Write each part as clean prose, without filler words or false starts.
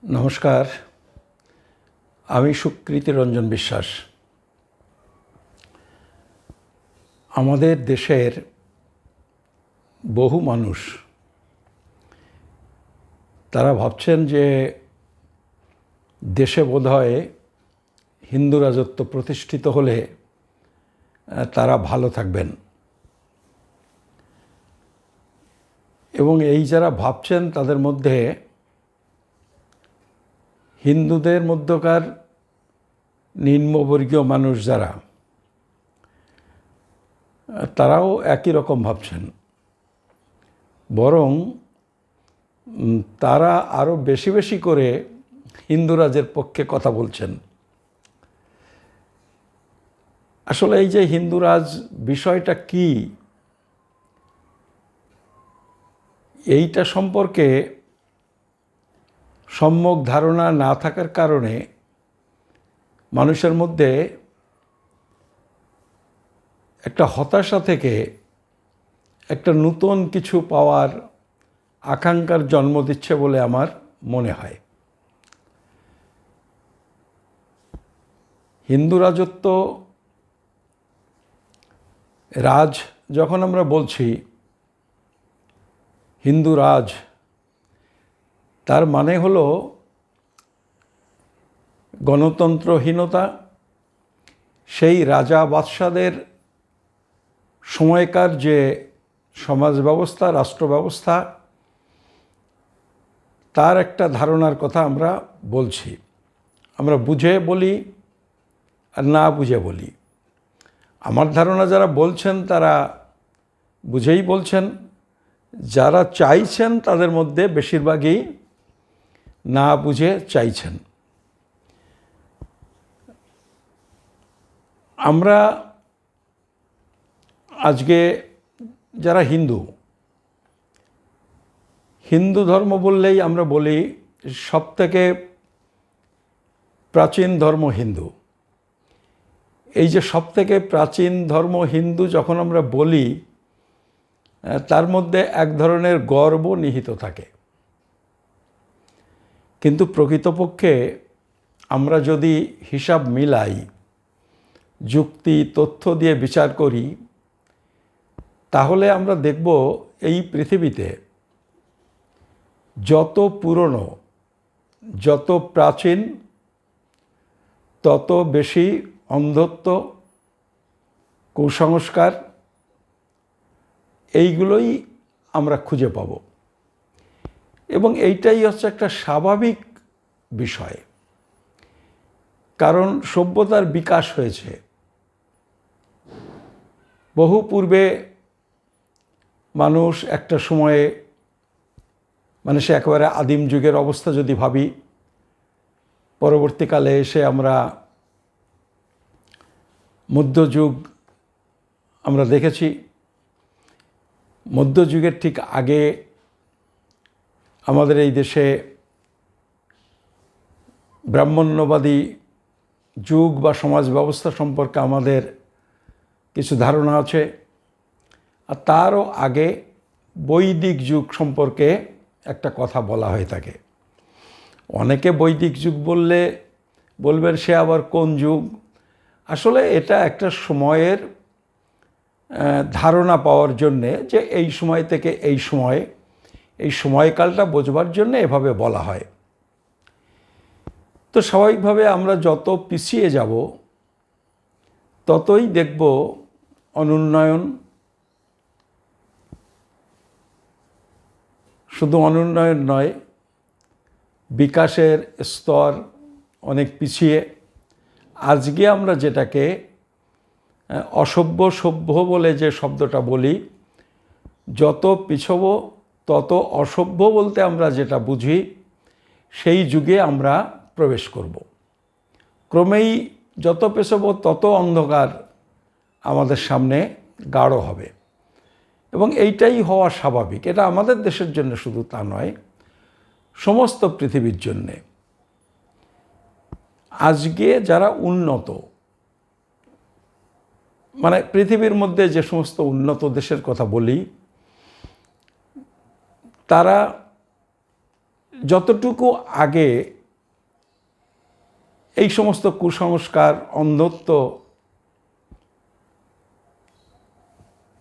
নমস্কার, আমি সুকৃতি রঞ্জন বিশ্বাস। আমাদের দেশের বহু মানুষ তারা ভাবছেন যে দেশে বোধহয় হিন্দু রাজত্ব প্রতিষ্ঠিত হলে তারা ভালো থাকবেন, এবং এই যারা ভাবছেন তাদের মধ্যে হিন্দুদের মধ্যকার নিম্নবর্গীয় মানুষ যারা, তারাও একই রকম ভাবছেন। বরং তারা আরও বেশি বেশি করে হিন্দুরাজের পক্ষে কথা বলছেন। আসলে এই যে হিন্দুরাজ বিষয়টা কি, এইটা সম্পর্কে সম্যক ধারণা না থাকার কারণে মানুষের মধ্যে একটা হতাশা থেকে একটা নতুন কিছু পাওয়ার আকাঙ্ক্ষার জন্ম দিচ্ছে বলে আমার মনে হয়। হিন্দু রাজত্ব, রাজ যখন আমরা বলছি হিন্দু রাজ, তার মানে হলো গণতন্ত্রহীনতা, সেই রাজা বাদশাদের সময়কার যে সমাজ ব্যবস্থা, রাষ্ট্র ব্যবস্থা, তার একটা ধারণার কথা আমরা বলছি। আমরা বুঝে বলি আর না বুঝে বলি। আমার ধারণা যারা বলছেন তারা বুঝেই বলছেন, যারা চাইছেন তাদের মধ্যে বেশিরভাগই না বুঝে চাইছেন। আমরা আজকে যারা হিন্দু ধর্ম বললেই আমরা বলি সবথেকে প্রাচীন ধর্ম হিন্দু। এই যে সবথেকে প্রাচীন ধর্ম হিন্দু যখন আমরা বলি, তার মধ্যে এক ধরনের গর্ব নিহিত থাকে। কিন্তু প্রকৃতপক্ষে আমরা যদি হিসাব মিলাই, যুক্তি তথ্য দিয়ে বিচার করি, তাহলে আমরা দেখব এই পৃথিবীতে যত পুরনো, যত প্রাচীন, তত বেশি অন্ধত্ব, কুসংস্কার, এইগুলোই আমরা খুঁজে পাব। এবং এইটাই হচ্ছে একটা স্বাভাবিক বিষয়, কারণ সভ্যতার বিকাশ হয়েছে। বহু পূর্বে মানুষ একটা সময়ে, মানে সে একেবারে আদিম যুগের অবস্থা যদি ভাবি, পরবর্তীকালে এসে আমরা মধ্যযুগ আমরা দেখেছি। মধ্যযুগের ঠিক আগে আমাদের এই দেশে ব্রাহ্মণ্যবাদী যুগ বা সমাজ ব্যবস্থা সম্পর্কে আমাদের কিছু ধারণা আছে। আর তারও আগে বৈদিক যুগ সম্পর্কে একটা কথা বলা হয়ে থাকে। অনেকে বৈদিক যুগ বললে বলবেন সে আবার কোন যুগ। আসলে এটা একটা সময়ের ধারণা পাওয়ার জন্যে, যে এই সময় থেকে এই সময়ে, এই সময়কালটা বোঝবার জন্য এভাবে বলা হয়। তো স্বাভাবিকভাবে আমরা যত পিছিয়ে যাব ততই দেখব অনুন্নয়ন, শুধু অনুন্নয়ন নয়, বিকাশের স্তর অনেক পিছিয়ে। আজকে আমরা যেটাকে অসভ্য সভ্য বলে যে শব্দটা বলি, যত পিছবো তত অসভ্য বলতে আমরা যেটা বুঝি, সেই যুগে আমরা প্রবেশ করব। ক্রমেই যত পেছবো তত অন্ধকার আমাদের সামনে গাঢ় হবে, এবং এইটাই হওয়া স্বাভাবিক। এটা আমাদের দেশের জন্য শুধু তা নয়, সমস্ত পৃথিবীর জন্যে। আজকে যারা উন্নত, মানে পৃথিবীর মধ্যে যে সমস্ত উন্নত দেশের কথা বলি, তারা যতটুকু আগে এই সমস্ত কুসংস্কার, অন্ধত্ব,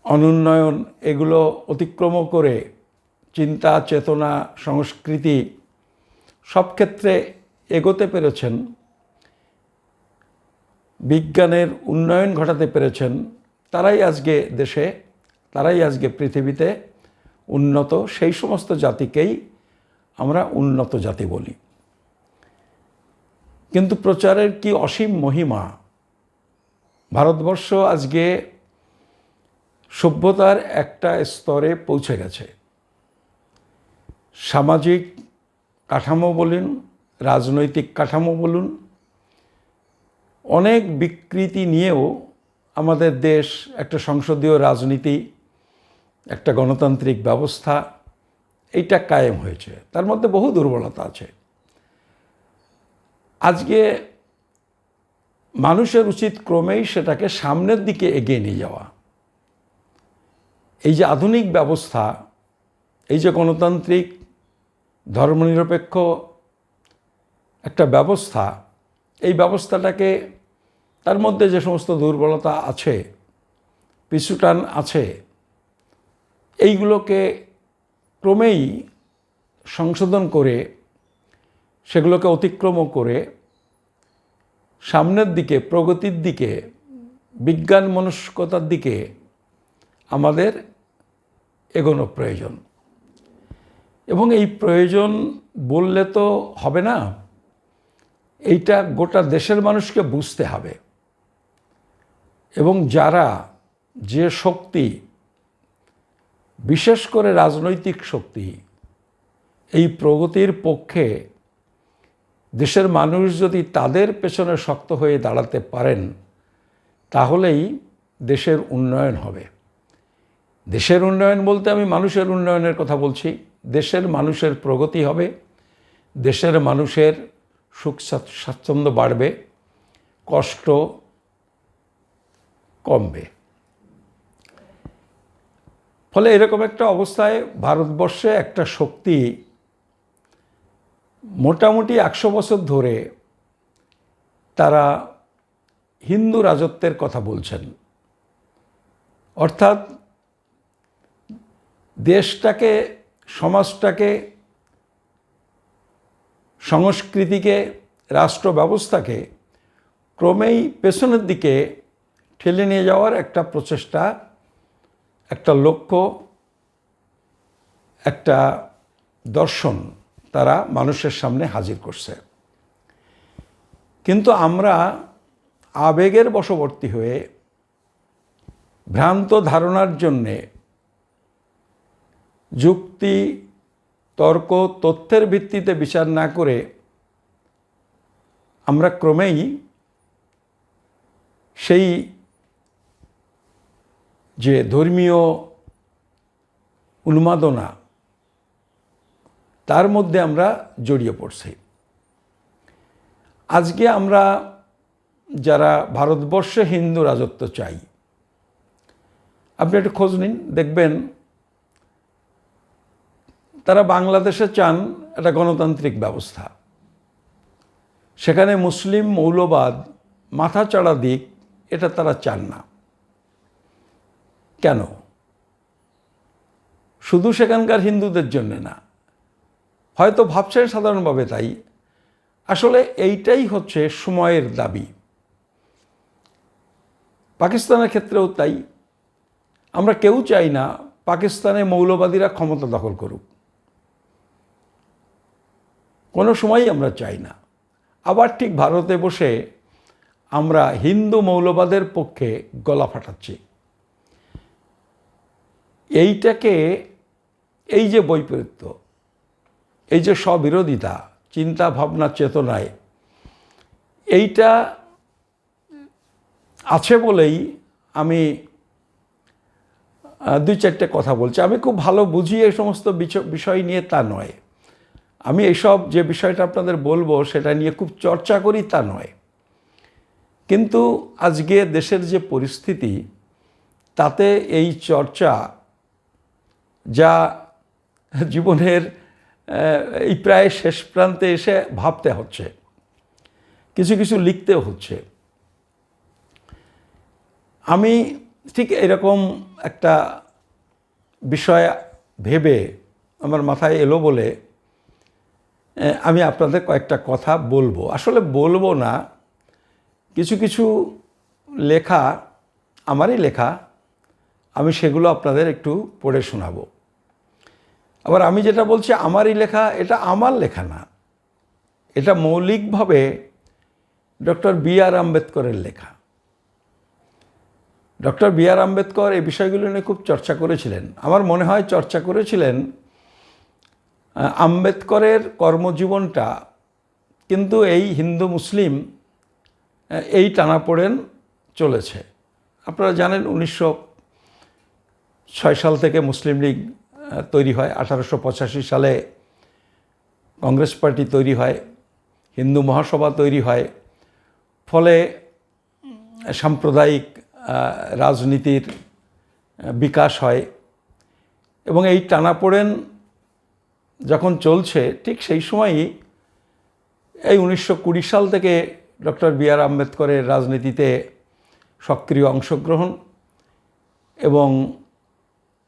অনুন্নয়ন এগুলো অতিক্রম করে চিন্তা, চেতনা, সংস্কৃতি সব ক্ষেত্রে এগোতে পেরেছেন, বিজ্ঞানের উন্নয়ন ঘটাতে পেরেছেন, তারাই আজকে দেশে, তারাই আজকে পৃথিবীতে উন্নত। সেই সমস্ত জাতিকেই আমরা উন্নত জাতি বলি। কিন্তু প্রচারের কি অসীম মহিমা! ভারতবর্ষ আজকে সভ্যতার একটা স্তরে পৌঁছে গেছে। সামাজিক কাঠামো বলুন, রাজনৈতিক কাঠামো বলুন, অনেক বিকৃতি নিয়েও আমাদের দেশ একটা সংসদীয় রাজনীতি, একটা গণতান্ত্রিক ব্যবস্থা, এইটা কায়েম হয়েছে। তার মধ্যে বহু দুর্বলতা আছে। আজকে মানুষের উচিত ক্রমেই সেটাকে সামনের দিকে এগিয়ে নিয়ে যাওয়া। এই যে আধুনিক ব্যবস্থা, এই যে গণতান্ত্রিক ধর্মনিরপেক্ষ একটা ব্যবস্থা, এই ব্যবস্থাটাকে, তার মধ্যে যে সমস্ত দুর্বলতা আছে, পিছুটান আছে, এইগুলোকে ক্রমেই সংশোধন করে, সেগুলোকে অতিক্রম করে সামনের দিকে, প্রগতির দিকে, বিজ্ঞান মনস্কতার দিকে আমাদের এগোনো প্রয়োজন। এবং এই প্রয়োজন বললে তো হবে না, এইটা গোটা দেশের মানুষকে বুঝতে হবে। এবং যারা, যে শক্তি, বিশেষ করে রাজনৈতিক শক্তি, এই প্রগতির পক্ষে, দেশের মানুষ যদি তাদের পেছনে শক্ত হয়ে দাঁড়াতে পারেন, তাহলেই দেশের উন্নয়ন হবে। দেশের উন্নয়ন বলতে আমি মানুষের উন্নয়নের কথা বলছি। দেশের মানুষের প্রগতি হবে, দেশের মানুষের সুখ স্বাচ্ছন্দ্য বাড়বে, কষ্ট কমবে। ফলে এরকম একটা অবস্থায় ভারতবর্ষে একটা শক্তি মোটামুটি 100 বছর ধরে তারা হিন্দু রাজত্বের কথা বলছেন। অর্থাৎ দেশটাকে, সমাজটাকে, সংস্কৃতিকে, রাষ্ট্র ব্যবস্থাকে ক্রমেই পেছনের দিকে ঠেলে নিয়ে যাওয়ার একটা প্রচেষ্টা, একটা লক্ষ্য, একটা দর্শন তারা মানুষের সামনে হাজির করছে। কিন্তু আমরা আবেগের বশবর্তী হয়ে, ভ্রান্ত ধারণার জন্যে, যুক্তি, তর্ক, তথ্যের ভিত্তিতে বিচার না করে আমরা ক্রমেই সেই যে ধর্মীয় উন্মাদনা, তার মধ্যে আমরা জড়িয়ে পড়ছি। আজকে আমরা যারা ভারতবর্ষে হিন্দু রাজত্ব চাই, আপনি একটু খোঁজ নিন, দেখবেন তারা বাংলাদেশে চান একটা গণতান্ত্রিক ব্যবস্থা। সেখানে মুসলিম মৌলবাদ মাথাচাড়া দিক, এটা তারা চান না। কেন? শুধু সেখানকার হিন্দুদের জন্য না, হয়তো ভাবছেন সাধারণভাবে তাই। আসলে এইটাই হচ্ছে সময়ের দাবি। পাকিস্তানের ক্ষেত্রেও তাই। আমরা কেউ চাই না পাকিস্তানে মৌলবাদীরা ক্ষমতা দখল করুক, কোনো সময়ই আমরা চাই না। আবার ঠিক ভারতে বসে আমরা হিন্দু মৌলবাদের পক্ষে গলা ফাটাচ্ছি। এইটাকে, এই যে বৈপরীত্য, এই যে স্ববিরোধিতা চিন্তা ভাবনা চেতনায়, এইটা আছে বলেই আমি 2-4টে কথা বলছি। আমি খুব ভালো বুঝি এই সমস্ত বিষয় নিয়ে, তা নয়। আমি এইসব যে বিষয়টা আপনাদের বলবো সেটা নিয়ে খুব চর্চা করি, তা নয়। কিন্তু আজকে দেশের যে পরিস্থিতি, তাতে এই চর্চা, যা জীবনের এই প্রায় শেষ প্রান্তে এসে ভাবতে হচ্ছে, কিছু কিছু লিখতেও হচ্ছে। আমি ঠিক এরকম একটা বিষয় ভেবে আমার মাথায় এলো বলে আমি আপনাদের কয়েকটা কথা বলবো। আসলে বলবো না, কিছু কিছু লেখা আমারই লেখা, আমি সেগুলো আপনাদের একটু পড়ে শোনাবো। আবার আমি যেটা বলছি আমারই লেখা, এটা আমার লেখা না, এটা মৌলিকভাবে ডক্টর বি.আর. আম্বেদকরের লেখা। Doctor B.R.. আম্বেদকর এই বিষয়গুলো নিয়ে খুব চর্চা করেছিলেন। আমার মনে হয় চর্চা করেছিলেন। আম্বেদকরের কর্মজীবনটা কিন্তু এই হিন্দু মুসলিম এই টানাপোড়েন চলেছে। আপনারা জানেন 1906 সাল থেকে মুসলিম লীগ তৈরি হয়, 1885 সালে কংগ্রেস পার্টি তৈরি হয়, হিন্দু মহাসভা তৈরি হয়, ফলে সাম্প্রদায়িক রাজনীতির বিকাশ হয়। এবং এই টানাপোড়েন যখন চলছে ঠিক সেই সময়ই এই 1920 সাল থেকে ডক্টর বি.আর. আম্বেদকরের রাজনীতিতে সক্রিয় অংশগ্রহণ এবং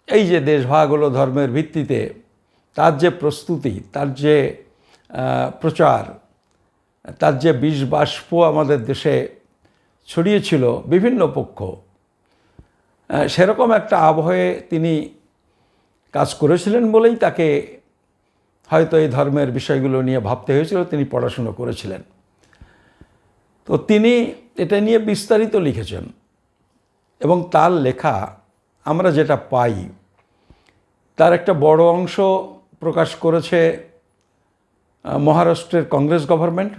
এই যে দেশভাগ হলো ধর্মের ভিত্তিতে তার যে প্রস্তুতি, তার যে প্রচার, তার যে বিষ বাষ্প আমাদের দেশে ছড়িয়েছিল বিভিন্ন পক্ষ, সেরকম একটা আবহে তিনি কাজ করেছিলেন বলেই তাকে হয়তো এই ধর্মের বিষয়গুলো নিয়ে ভাবতে হয়েছিল। তিনি পড়াশুনো করেছিলেন, তো তিনি এটা নিয়ে বিস্তারিত লিখেছেন এবং তার লেখা আমরা যেটা পাই তার একটা বড় অংশ প্রকাশ করেছে মহারাষ্ট্রের কংগ্রেস গভর্নমেন্ট,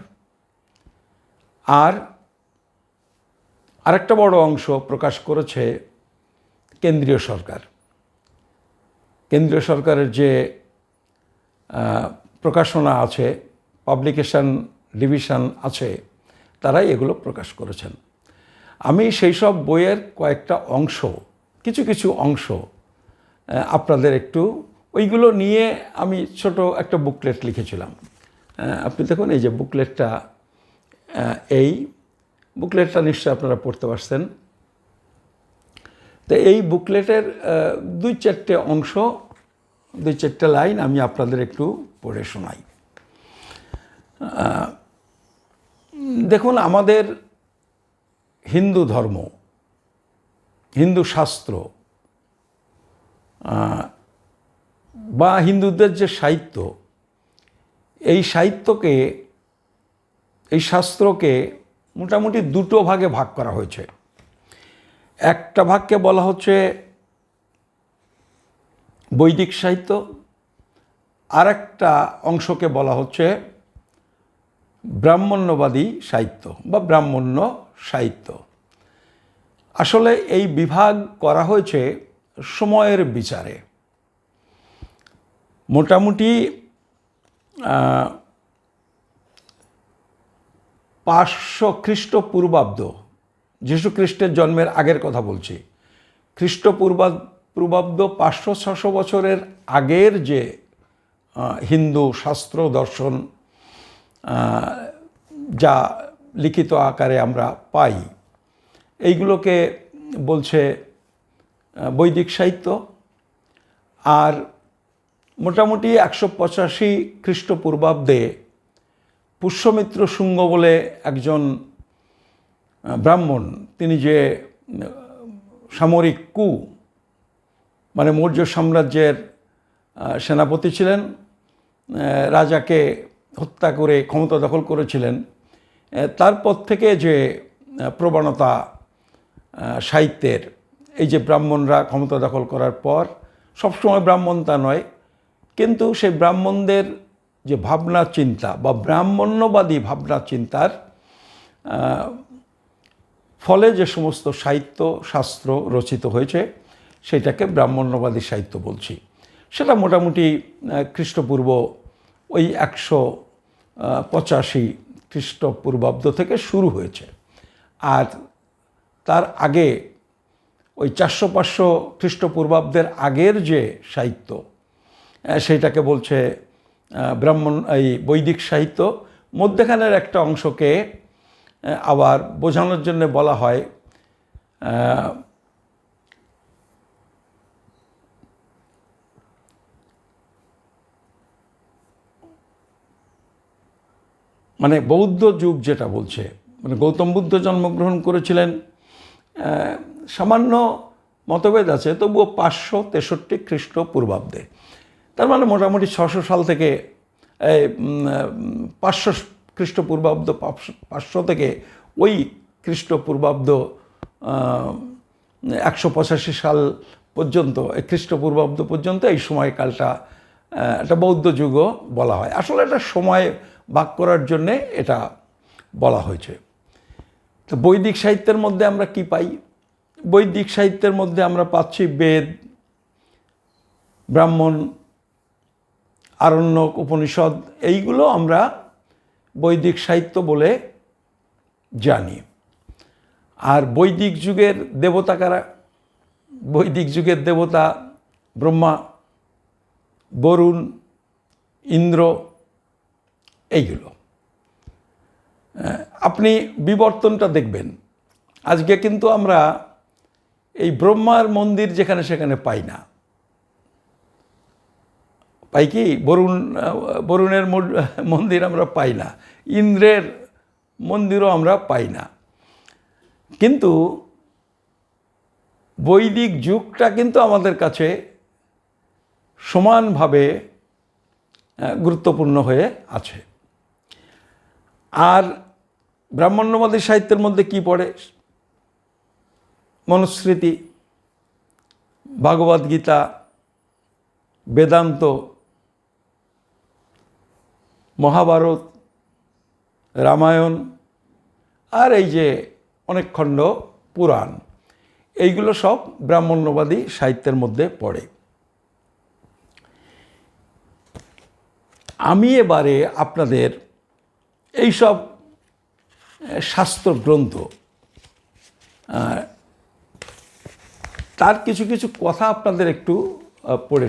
আর আরেকটা বড় অংশ প্রকাশ করেছে কেন্দ্রীয় সরকার। কেন্দ্রীয় সরকারের যে প্রকাশনা আছে, পাবলিকেশন ডিভিশন আছে, তারাই এগুলো প্রকাশ করেছেন। আমি সেই সব বইয়ের কয়েকটা অংশ, কিছু কিছু অংশ আপনাদের একটু, ওইগুলো নিয়ে আমি ছোট একটা বুকলেট লিখেছিলাম। আপনি দেখুন এই যে বুকলেটটা, এই বুকলেটটা নিশ্চয়ই আপনারা পড়তে পারছেন। তো এই বুকলেটের 2-4টে অংশ, 2-4টে লাইন আমি আপনাদের একটু পড়ে শোনাই। দেখুন, আমাদের হিন্দু ধর্ম, হিন্দু শাস্ত্র বা হিন্দুদের যে সাহিত্য, এই সাহিত্যকে, এই শাস্ত্রকে মোটামুটি দুটো ভাগে ভাগ করা হয়েছে। একটা ভাগকে বলা হচ্ছে বৈদিক সাহিত্য, আর একটা অংশকে বলা হচ্ছে ব্রাহ্মণ্যবাদী সাহিত্য বা ব্রাহ্মণ্য সাহিত্য। আসলে এই বিভাগ করা হয়েছে সময়ের বিচারে। মোটামুটি 500 খ্রিস্টপূর্বাব্দ, যীশু খ্রিস্টের জন্মের আগের কথা বলছি, খ্রিস্টপূর্বাব্দ 500-600 বছরের আগের যে হিন্দু শাস্ত্র দর্শন যা লিখিত আকারে আমরা পাই, এইগুলোকে বলছে বৈদিক সাহিত্য। আর মোটামুটি 185 খ্রিস্টপূর্বাব্দে পুষ্যমিত্র শুঙ্গ বলে একজন ব্রাহ্মণ, তিনি যে সামরিক কু মানে মৌর্য সাম্রাজ্যের সেনাপতি ছিলেন, রাজাকে হত্যা করে ক্ষমতা দখল করেছিলেন, তারপর থেকে যে প্রবণতা সাহিত্যের, এই যে ব্রাহ্মণরা ক্ষমতা দখল করার পর, সবসময় ব্রাহ্মণ তা নয়, কিন্তু সেই ব্রাহ্মণদের যে ভাবনা চিন্তা বা ব্রাহ্মণ্যবাদী ভাবনা চিন্তার ফলে যে সমস্ত সাহিত্য শাস্ত্র রচিত হয়েছে সেটাকে ব্রাহ্মণ্যবাদী সাহিত্য বলছি। সেটা মোটামুটি খ্রিস্টপূর্ব ওই 185 খ্রিস্টপূর্বাব্দ থেকে শুরু হয়েছে। আর তার আগে ওই 400-500 খ্রিস্টপূর্বাব্দের আগের যে সাহিত্য, সেইটাকে বলছে ব্রাহ্মণ এই বৈদিক সাহিত্য, মধ্যেখানের একটা অংশকে আবার বোঝানোর জন্য বলা হয় মানে বৌদ্ধ যুগ যেটা বলছে, মানে গৌতম বুদ্ধ জন্মগ্রহণ করেছিলেন, সামান্য মতভেদ আছে, তবুও 563 খ্রিস্টপূর্বাব্দে। তার মানে মোটামুটি 600 সাল থেকে 500 খ্রিস্টপূর্বাব্দ, 500 থেকে ওই খ্রিস্টপূর্বাব্দ 185 সাল পর্যন্ত, খ্রিস্টপূর্বাব্দ পর্যন্ত এই সময়কালটা একটা বৌদ্ধ যুগও বলা হয়। আসলে এটা সময় ভাগ করার জন্যে এটা বলা হয়েছে। তো বৈদিক সাহিত্যের মধ্যে আমরা কি পাই? বৈদিক সাহিত্যের মধ্যে আমরা পাচ্ছি বেদ, ব্রাহ্মণ, আরণ্যক, উপনিষদ, এইগুলো আমরা বৈদিক সাহিত্য বলে জানি। আর বৈদিক যুগের দেবতা কারা? বৈদিক যুগের দেবতা ব্রহ্মা, বরুণ, ইন্দ্র, এইগুলো। আপনি বিবর্তনটা দেখবেন, আজকে কিন্তু আমরা এই ব্রহ্মার মন্দির যেখানে সেখানে পাই না। পাই কি? বরুণের মন্দির আমরা পাই না, ইন্দ্রের মন্দিরও আমরা পাই না। কিন্তু বৈদিক যুগটা কিন্তু আমাদের কাছে সমানভাবে গুরুত্বপূর্ণ হয়ে আছে। আর ব্রাহ্মণ্যবাদী সাহিত্যের মধ্যে কি পড়ে? মনুস্মৃতি, ভাগবত গীতা, বেদান্ত, মহাভারত, রামায়ণ, আর এই যে অনেক খণ্ড পুরাণ, এইগুলো সব ব্রাহ্মণ্যবাদী সাহিত্যের মধ্যে পড়ে। আমি এবারে আপনাদের এইসব শাস্ত্র গ্রন্থ, তার কিছু কিছু কথা আপনাদের একটু পড়ে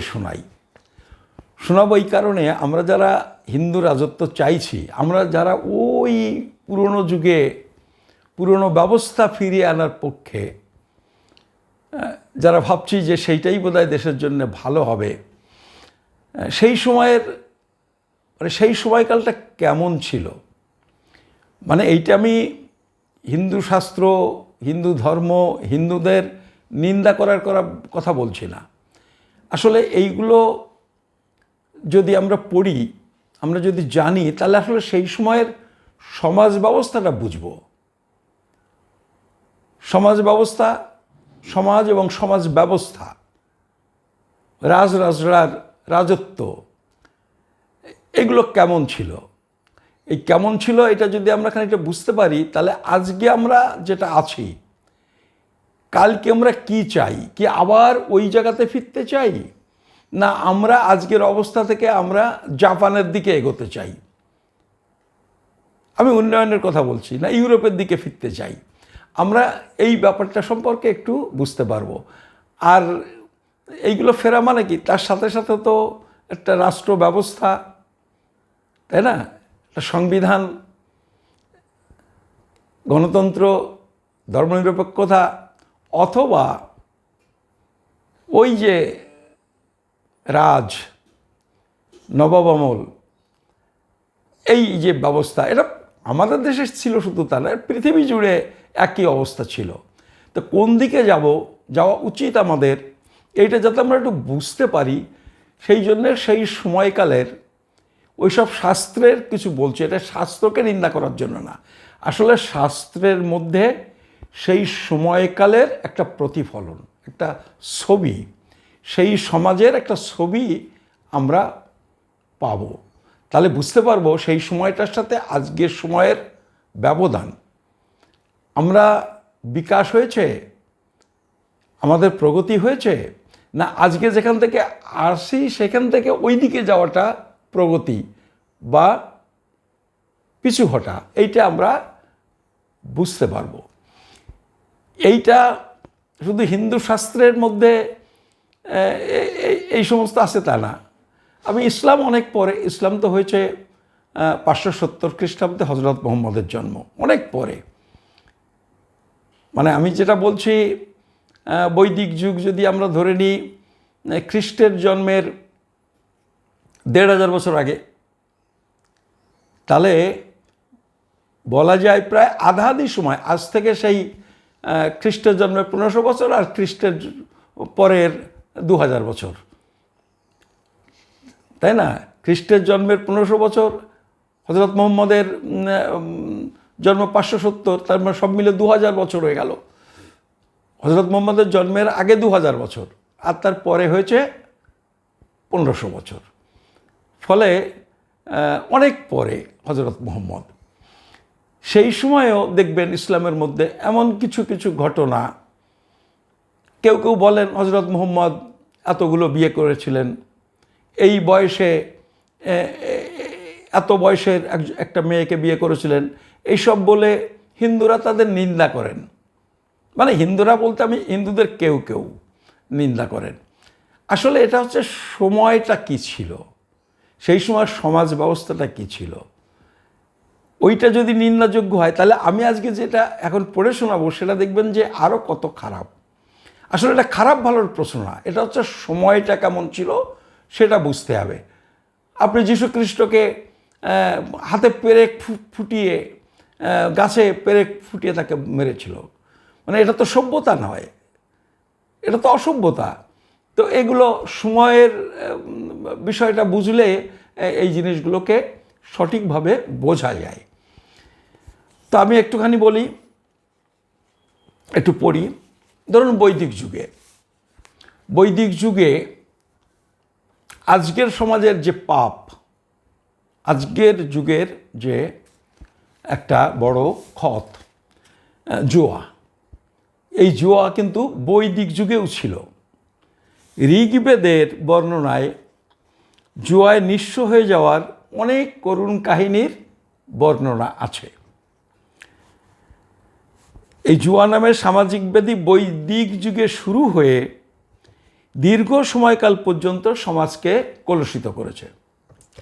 শোনাবো। এই কারণে আমরা যারা হিন্দু রাজত্ব চাইছি, আমরা যারা ওই পুরনো যুগে পুরনো ব্যবস্থা ফিরিয়ে আনার পক্ষে, যারা ভাবছি যে সেইটাই বোধহয় দেশের জন্য ভালো হবে, সেই সময়ের মানে সেই সময়কালটা কেমন ছিল, মানে এইটা আমি হিন্দু শাস্ত্র, হিন্দু ধর্ম, হিন্দুদের নিন্দা করার কথা বলছি না। আসলে এইগুলো যদি আমরা পড়ি, আমরা যদি জানি, তাহলে আসলে সেই সময়ের সমাজ ব্যবস্থাটা বুঝব। সমাজ ব্যবস্থা, সমাজ এবং সমাজ ব্যবস্থা, রাজরাজড়ার রাজত্ব, এগুলো কেমন ছিল, এই কেমন ছিল এটা যদি আমরা খানিকটা বুঝতে পারি, তাহলে আজকে আমরা যেটা আছি, কালকে আমরা কি চাই, কি আবার ওই জায়গাতে ফিরতে চাই, না আমরা আজকের অবস্থা থেকে আমরা জাপানের দিকে এগোতে চাই, আমি উন্নয়নের কথা বলছি না, ইউরোপের দিকে ফিরতে চাই, আমরা এই ব্যাপারটা সম্পর্কে একটু বুঝতে পারবো। আর এইগুলো ফেরা মানে কি, তার সাথে সাথে তো একটা রাষ্ট্র ব্যবস্থা, তাই না, একটা সংবিধান, গণতন্ত্র, ধর্মনিরপেক্ষতা, অথবা ওই যে রাজ, নবাব আমল, এই যে ব্যবস্থা, এটা আমাদের দেশে ছিল শুধু তা না, পৃথিবী জুড়ে একই অবস্থা ছিল। তো কোন দিকে যাওয়া উচিত আমাদের, এইটা যাতে আমরা একটু বুঝতে পারি, সেই জন্যে সেই সময়কালের ওইসব শাস্ত্রের কিছু বলছে। এটা শাস্ত্রকে নিন্দা করার জন্য না, আসলে শাস্ত্রের মধ্যে সেই সময়কালের একটা প্রতিফলন, একটা ছবি, সেই সমাজের একটা ছবি আমরা পাব। তাহলে বুঝতে পারবো সেই সময়টার সাথে আজকের সময়ের ব্যবধান। আমরা বিকাশ হয়েছে, আমাদের প্রগতি হয়েছে, না আজকে যেখান থেকে আসি সেখান থেকে ওই দিকে যাওয়াটা প্রগতি বা পিছু হটা, এইটা আমরা বুঝতে পারবো। এইটা শুধু হিন্দু শাস্ত্রের মধ্যে এই সমস্ত আছে তা না, আমি ইসলাম অনেক পরে, ইসলাম তো হয়েছে 570 খ্রিস্টাব্দে হজরত মুহাম্মদের জন্ম, অনেক পরে। মানে আমি যেটা বলছি, বৈদিক যুগ যদি আমরা ধরে নিই খ্রিস্টের জন্মের 1500 বছর আগে, তাহলে বলা যায় প্রায় আধাআধি সময়, আজ থেকে সেই খ্রিস্টের জন্মের 1500 বছর আর খ্রিস্টের পরের 2000 বছর, তাই না? খ্রিস্টের জন্মের 1500 বছর, হজরত মুহাম্মদের জন্ম 570, তার মানে সব মিলে 2000 বছর হয়ে গেল। হজরত মুহাম্মদের জন্মের আগে 2000 বছর, আর তার পরে হয়েছে 1500 বছর। ফলে অনেক পরে হজরত মুহাম্মদ। সেই সময়েও দেখবেন ইসলামের মধ্যে এমন কিছু কিছু ঘটনা, কেউ কেউ বলেন হজরত মুহাম্মদ এতগুলো বিয়ে করেছিলেন, এই বয়সে এত বয়সের একটা মেয়েকে বিয়ে করেছিলেন, এইসব বলে হিন্দুরা তাদের নিন্দা করেন। মানে হিন্দুরা বলতে আমি হিন্দুদের কেউ কেউ নিন্দা করেন। আসলে এটা হচ্ছে সময়টা কি ছিল, সেই সময় সমাজ ব্যবস্থাটা কি ছিল, ওইটা যদি নিন্দাযোগ্য হয়, তাহলে আমি আজকে যেটা এখন পড়ে শোনাবো সেটা দেখবেন যে আরও কত খারাপ। আসলে এটা খারাপ ভালোর প্রশ্ন না, এটা হচ্ছে সময়টা কেমন ছিল সেটা বুঝতে হবে। আপনি যীশু খ্রিস্টকে হাতে পেরেক ফুটিয়ে, গাছে পেরেক ফুটিয়ে তাকে মেরেছিল, মানে এটা তো সভ্যতা নয়, এটা তো অসভ্যতা। তো এগুলো সময়ের বিষয়টা বুঝলে এই জিনিসগুলোকে সঠিকভাবে বোঝা যায়। তো আমি একটুখানি বলি, একটু পড়ি। ধরুন বৈদিক যুগে আজকের সমাজের যে পাপ, আজকের যুগের যে একটা বড় ক্ষত, জুয়া, এই জুয়া কিন্তু বৈদিক যুগেও ছিল। ঋগ্বেদের বর্ণনায় জুয়ায় নিঃস্ব হয়ে যাওয়ার অনেক করুণ কাহিনীর বর্ণনা আছে। এই জুয়া নামের সামাজিক ব্যাধি বৈদিক যুগে শুরু হয়ে দীর্ঘ সময়কাল পর্যন্ত সমাজকে কলুষিত করেছে,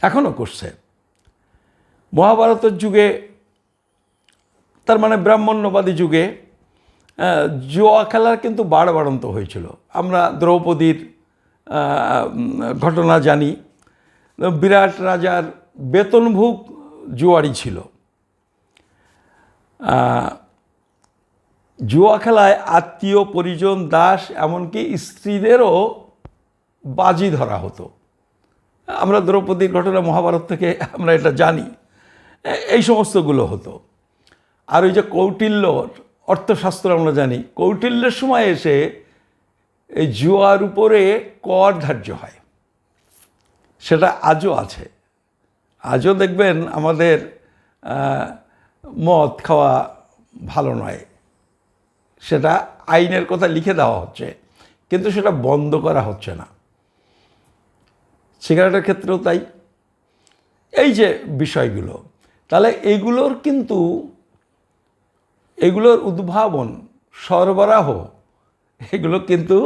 এখনও করছে। মহাভারতের যুগে, তার মানে ব্রাহ্মণ্যবাদী যুগে, জুয়া খেলার কিন্তু বাড়বাড়ন্ত হয়েছিল। আমরা দ্রৌপদীর ঘটনা জানি। বিরাট রাজার বেতনভোগ জুয়ারি ছিল। জুয়া খেলায় আত্মীয় পরিজন, দাস, এমনকি স্ত্রীদেরও বাজি ধরা হতো। আমরা দ্রৌপদীর ঘটনা মহাভারত থেকে আমরা এটা জানি। এই সমস্তগুলো হতো। আর ওই যে কৌটিল্যর অর্থশাস্ত্র আমরা জানি, কৌটিল্যের সময় এসে এই জুয়ার উপরে কর ধার্য হয়, সেটা আজও আছে। আজও দেখবেন আমাদের মদ খাওয়া ভালো নয়, সেটা আইনের কথা লিখে দেওয়া হচ্ছে, কিন্তু সেটা বন্ধ করা হচ্ছে না। সিগারেটের ক্ষেত্রেও তাই। এই যে বিষয়গুলো, তাহলে এগুলোর উদ্ভাবন, সরবরাহ, এগুলো কিন্তু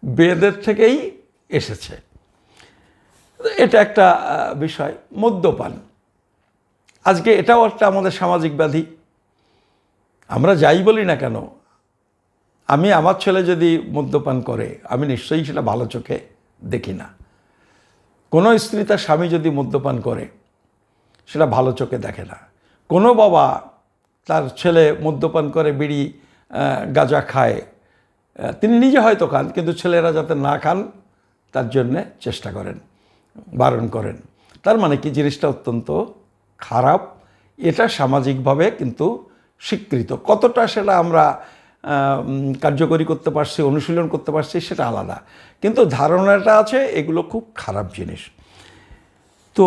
বেদের থেকেই এসেছে। এটা একটা বিষয়। মদ্যপান, আজকে এটাও একটা আমাদের সামাজিক ব্যাধি। আমরা যাই বলি না কেন, আমার ছেলে যদি মদ্যপান করে, আমি নিশ্চয়ই সেটা ভালো চোখে দেখি না। কোনো স্ত্রী তার স্বামী যদি মদ্যপান করে, সেটা ভালো চোখে দেখে না। কোনো বাবা তার ছেলে মদ্যপান করে, বিড়ি গাঁজা খায়, তিনি নিজে হয়তো খান, কিন্তু ছেলেরা যাতে না খান তার জন্যে চেষ্টা করেন, বারণ করেন। তার মানে কি, জিনিসটা অত্যন্ত খারাপ। এটা সামাজিকভাবে কিন্তু স্বীকৃত। কতটা সেটা আমরা কার্যকরী করতে পারছি, অনুশীলন করতে পারছি, সেটা আলাদা, কিন্তু ধারণাটা আছে এগুলো খুব খারাপ জিনিস। তো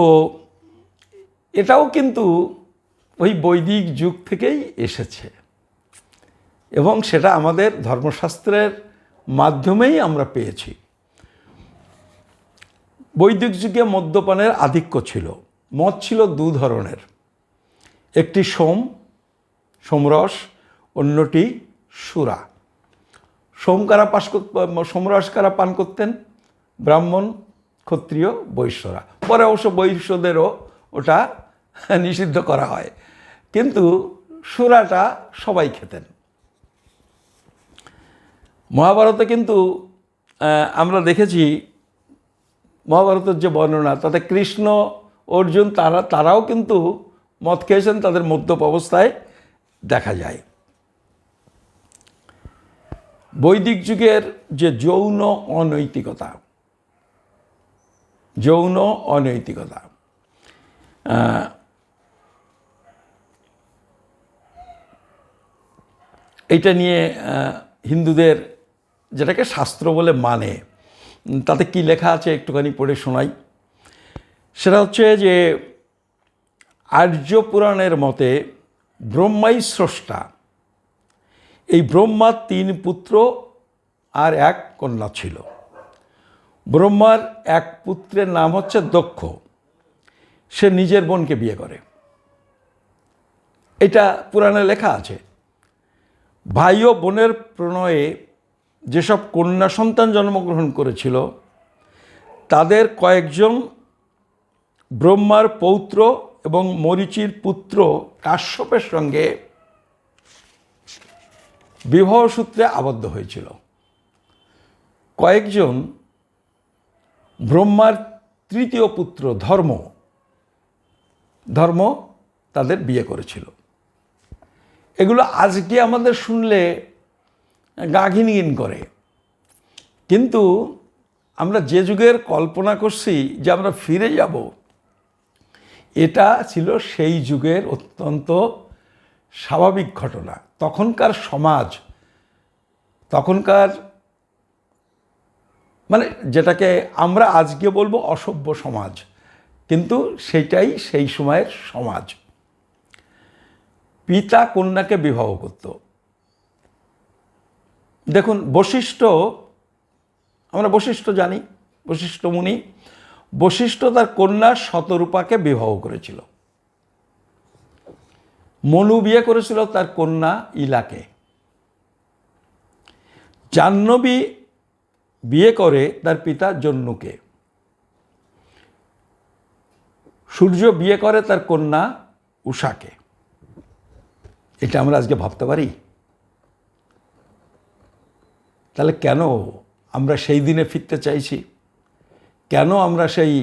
এটাও কিন্তু ওই বৈদিক যুগ থেকেই এসেছে, এবং সেটা আমাদের ধর্মশাস্ত্রের মাধ্যমেই আমরা পেয়েছি। বৈদিক যুগে মদ্যপানের আধিক্য ছিল। মদ ছিল দু ধরনের, একটি সোমরস, অন্যটি সুরা। সোমরস কারা পান করতেন? ব্রাহ্মণ, ক্ষত্রিয়, বৈশ্যরা। পরে অবশ্য বৈশ্যদেরও ওটা নিষিদ্ধ করা হয়, কিন্তু সুরাটা সবাই খেতেন। মহাভারতে কিন্তু আমরা দেখেছি মহাভারতের যে বর্ণনা, তাতে কৃষ্ণ, অর্জুন তারাও কিন্তু মদ খেয়েছেন, তাদের মদ্যপ অবস্থায় দেখা যায়। বৈদিক যুগের যে যৌন অনৈতিকতা এইটা নিয়ে হিন্দুদের যেটাকে শাস্ত্র বলে মানে, তাতে কি লেখা আছে একটুখানি পড়ে শোনাই। সেটা হচ্ছে যে আর্য পুরাণের মতে ব্রহ্মাই স্রষ্টা। এই ব্রহ্মার 3 পুত্র আর 1 কন্যা ছিল। ব্রহ্মার এক পুত্রের নাম হচ্ছে দক্ষ। সে নিজের বোনকে বিয়ে করে, এটা পুরাণে লেখা আছে। ভাই ও বোনের প্রণয়ে যেসব কন্যা সন্তান জন্মগ্রহণ করেছিল, তাদের কয়েকজন ব্রহ্মার পৌত্র এবং মরীচির পুত্র কাশ্যপের সঙ্গে বিবাহ সূত্রে আবদ্ধ হয়েছিল। কয়েকজন ব্রহ্মার 3য় পুত্র ধর্ম তাদের বিয়ে করেছিল। এগুলো আজকে আমাদের শুনলে গা ঘিনঘিন করে, কিন্তু আমরা যে যুগের কল্পনা করছি যে আমরা ফিরে যাব, এটা ছিল সেই যুগের অত্যন্ত স্বাভাবিক ঘটনা। তখনকার সমাজ, তখনকার মানে যেটাকে আমরা আজকে বলবো অসভ্য সমাজ, কিন্তু সেটাই সেই সময়ের সমাজ। পিতা কন্যাকে বিবাহ করত। দেখুন বশিষ্ঠ, আমরা বশিষ্ঠ জানি, বশিষ্ঠ মুনি। বশিষ্ঠ তার কন্যা শতরূপাকে বিবাহ করেছিল। মনু বিয়ে করেছিল তার কন্যা ইলাকে। জাহ্নবী বিয়ে করে তার পিতা জন্নুকে। সূর্য বিয়ে করে তার কন্যা উষাকে। এটা আমরা আজকে ভাবতে পারি? তাহলে কেন আমরা সেই দিনে ফিরতে চাইছি? কেন আমরা সেই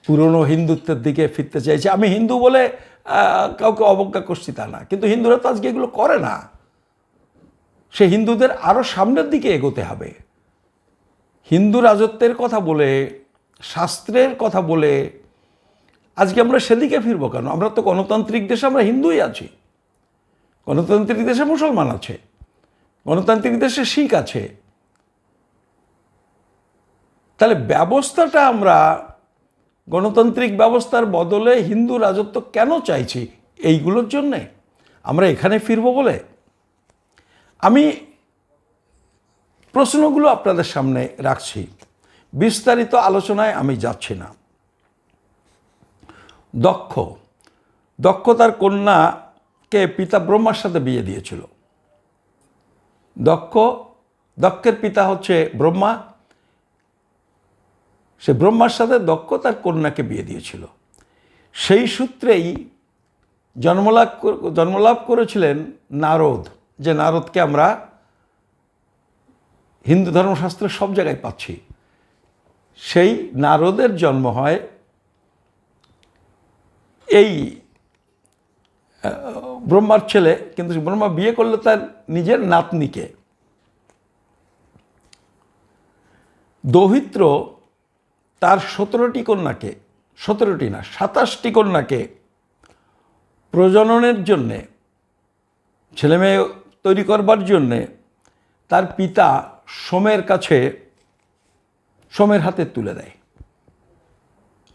পুরনো হিন্দুত্বের দিকে ফিরতে চাইছি? আমি হিন্দু বলে কাউকে অবজ্ঞা করছি তা না, কিন্তু হিন্দুরা তো আজকে এগুলো করে না। সে হিন্দুদের আরও সামনের দিকে এগোতে হবে। হিন্দু রাজত্বের কথা বলে, শাস্ত্রের কথা বলে আজকে আমরা সেদিকে ফিরবো কেন? আমরা তো গণতান্ত্রিক দেশে, আমরা হিন্দুই আছি। গণতান্ত্রিক দেশে মুসলমান আছে, গণতান্ত্রিক দেশে শিখ আছে। তাহলে ব্যবস্থাটা আমরা গণতান্ত্রিক ব্যবস্থার বদলে হিন্দু রাজত্ব কেন চাইছি? এইগুলোর জন্যে আমরা এখানে ফিরবো বলে। আমি প্রশ্নগুলো আপনাদের সামনে রাখছি, বিস্তারিত আলোচনায় আমি যাচ্ছি না। দক্ষ তার কন্যাকে পিতা ব্রহ্মার সাথে বিয়ে দিয়েছিল। দক্ষের পিতা হচ্ছে ব্রহ্মা। সে ব্রহ্মার সাথে দক্ষ তার কন্যাকে বিয়ে দিয়েছিল। সেই সূত্রেই জন্মলাভ করেছিলেন নারদ, যে নারদকে আমরা হিন্দু ধর্মশাস্ত্রের সব জায়গায় পাচ্ছি। সেই নারদের জন্ম হয় এই ব্রহ্মার ছেলে, কিন্তু ব্রহ্মা বিয়ে করলে তার নিজের নাতনিকে। দৌহিত্র তার 17টি কন্যাকে, 17টি না 27টি কন্যাকে প্রজননের জন্যে, ছেলেমেয়ে তৈরি করবার জন্যে তার পিতা সোমের হাতে তুলে দেয়।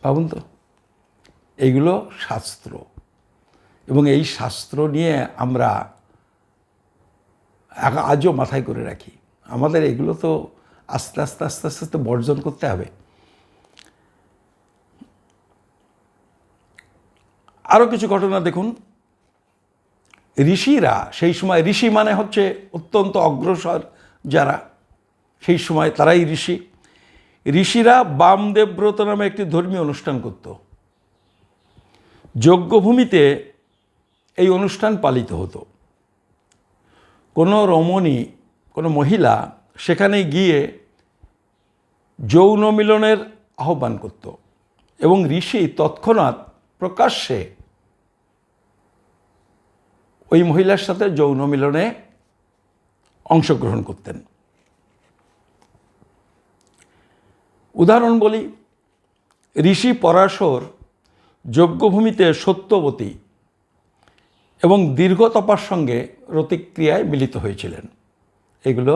ভাবুন তো, এইগুলো শাস্ত্র, এবং এই শাস্ত্র নিয়ে আমরা আজও মাথায় করে রাখি। আমাদের এগুলো তো আস্তে আস্তে বর্জন করতে হবে। আরও কিছু ঘটনা দেখুন। ঋষিরা সেই সময়, ঋষি মানে হচ্ছে অত্যন্ত অগ্রসর যারা, সেই সময় তারাই ঋষি। ঋষিরা বামদেব ব্রত নামে একটি ধর্মীয় অনুষ্ঠান করত। যজ্ঞভূমিতে এই অনুষ্ঠান পালিত হতো। কোনো রমণী, কোনো মহিলা সেখানে গিয়ে যৌন মিলনের আহ্বান করত এবং ঋষি তৎক্ষণাৎ প্রকাশ্যে ওই মহিলার সাথে যৌন মিলনে অংশগ্রহণ করতেন। উদাহরণ বলি, ঋষি পরাশর যজ্ঞভূমিতে সত্যবতী এবং দীর্ঘতপার সঙ্গে রতিক্রিয়ায় মিলিত হয়েছিলেন। এগুলো